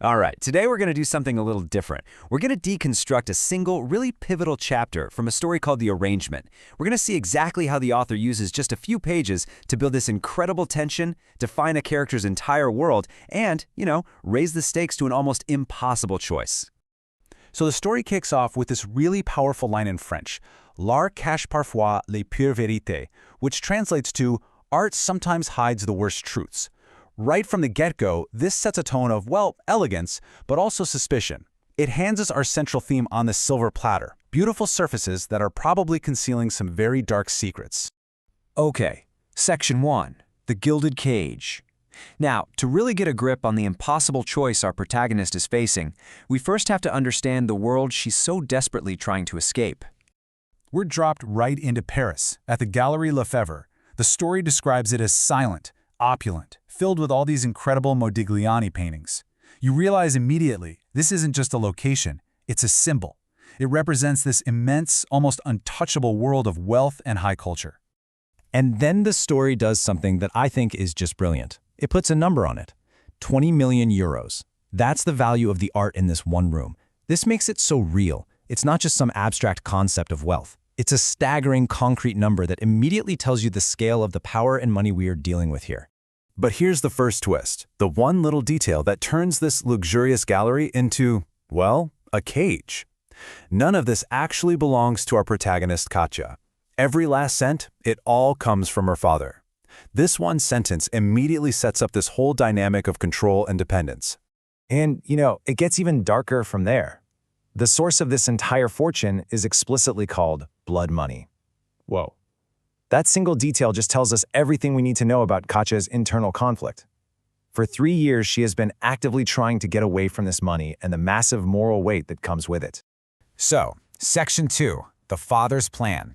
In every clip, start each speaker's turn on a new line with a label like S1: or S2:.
S1: All right, today we're going to do something a little different. We're going to deconstruct a single, really pivotal chapter from a story called The Arrangement. We're going to see exactly how the author uses just a few pages to build this incredible tension, define a character's entire world, and, raise the stakes to an almost impossible choice.
S2: So the story kicks off with this really powerful line in French, L'art cache parfois les pires vérités, which translates to, art sometimes hides the worst truths. Right from the get-go, this sets a tone of, elegance, but also suspicion. It hands us our central theme on the silver platter, beautiful surfaces that are probably concealing some very dark secrets.
S1: Okay, Section 1, The Gilded Cage. Now, to really get a grip on the impossible choice our protagonist is facing, we first have to understand the world she's so desperately trying to escape.
S2: We're dropped right into Paris, at the Galerie Lefèvre. The story describes it as silent, opulent, filled with all these incredible Modigliani paintings. You realize immediately, this isn't just a location, it's a symbol. It represents this immense, almost untouchable world of wealth and high culture.
S3: And then the story does something that I think is just brilliant. It puts a number on it. 20 million euros. That's the value of the art in this one room. This makes it so real. It's not just some abstract concept of wealth. It's a staggering concrete number that immediately tells you the scale of the power and money we are dealing with here.
S4: But here's the first twist, the one little detail that turns this luxurious gallery into, a cage. None of this actually belongs to our protagonist, Katya. Every last cent, it all comes from her father. This one sentence immediately sets up this whole dynamic of control and dependence.
S3: And, it gets even darker from there. The source of this entire fortune is explicitly called blood money. Whoa. That single detail just tells us everything we need to know about Katya's internal conflict. For 3 years, she has been actively trying to get away from this money and the massive moral weight that comes with it.
S5: So, Section 2, the father's plan.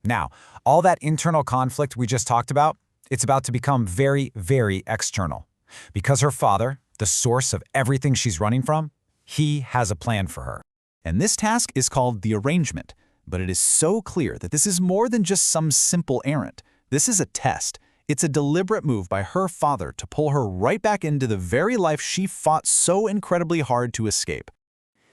S5: Now, all that internal conflict we just talked about, it's about to become very, very external. Because her father, the source of everything she's running from, he has a plan for her.
S2: And this task is called the arrangement. But it is so clear that this is more than just some simple errand. This is a test. It's a deliberate move by her father to pull her right back into the very life she fought so incredibly hard to escape.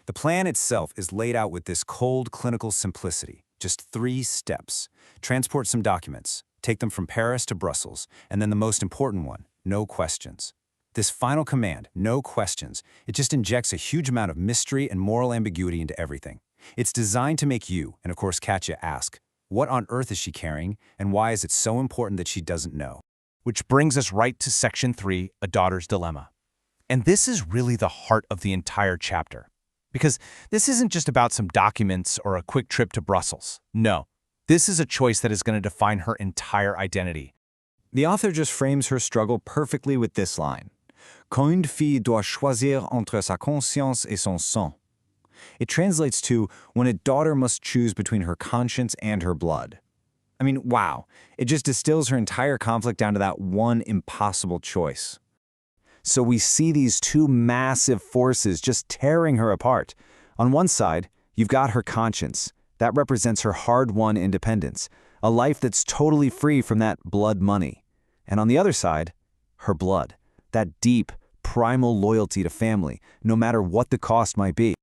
S1: The plan itself is laid out with this cold, clinical simplicity. Just 3 steps. Transport some documents, take them from Paris to Brussels, and then the most important one, no questions. This final command, no questions, it just injects a huge amount of mystery and moral ambiguity into everything. It's designed to make you, and of course Katya, ask, what on earth is she carrying, and why is it so important that she doesn't know?
S2: Which brings us right to Section 3, A Daughter's Dilemma. And this is really the heart of the entire chapter. Because this isn't just about some documents or a quick trip to Brussels. No, this is a choice that is going to define her entire identity.
S1: The author just frames her struggle perfectly with this line. Quand une fille doit choisir entre sa conscience et son sang. It translates to when a daughter must choose between her conscience and her blood. I mean, wow. It just distills her entire conflict down to that one impossible choice. So we see these 2 massive forces just tearing her apart. On one side, you've got her conscience. That represents her hard-won independence, a life that's totally free from that blood money. And on the other side, her blood, that deep, primal loyalty to family, no matter what the cost might be.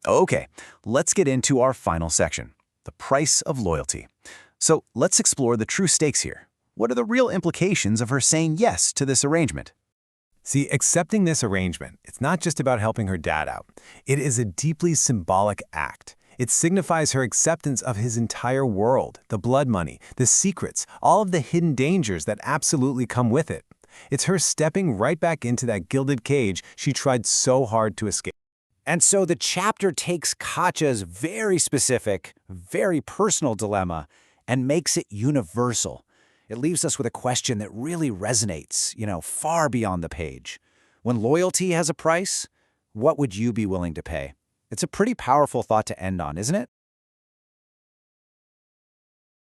S1: Okay, let's get into our final section, the price of loyalty. So let's explore the true stakes here. What are the real implications of her saying yes to this arrangement?
S4: See, accepting this arrangement, it's not just about helping her dad out. It is a deeply symbolic act. It signifies her acceptance of his entire world, the blood money, the secrets, all of the hidden dangers that absolutely come with it. It's her stepping right back into that gilded cage she tried so hard to escape.
S1: And so the chapter takes Katya's very specific, very personal dilemma and makes it universal. It leaves us with a question that really resonates, far beyond the page. When loyalty has a price, what would you be willing to pay? It's a pretty powerful thought to end on, isn't it?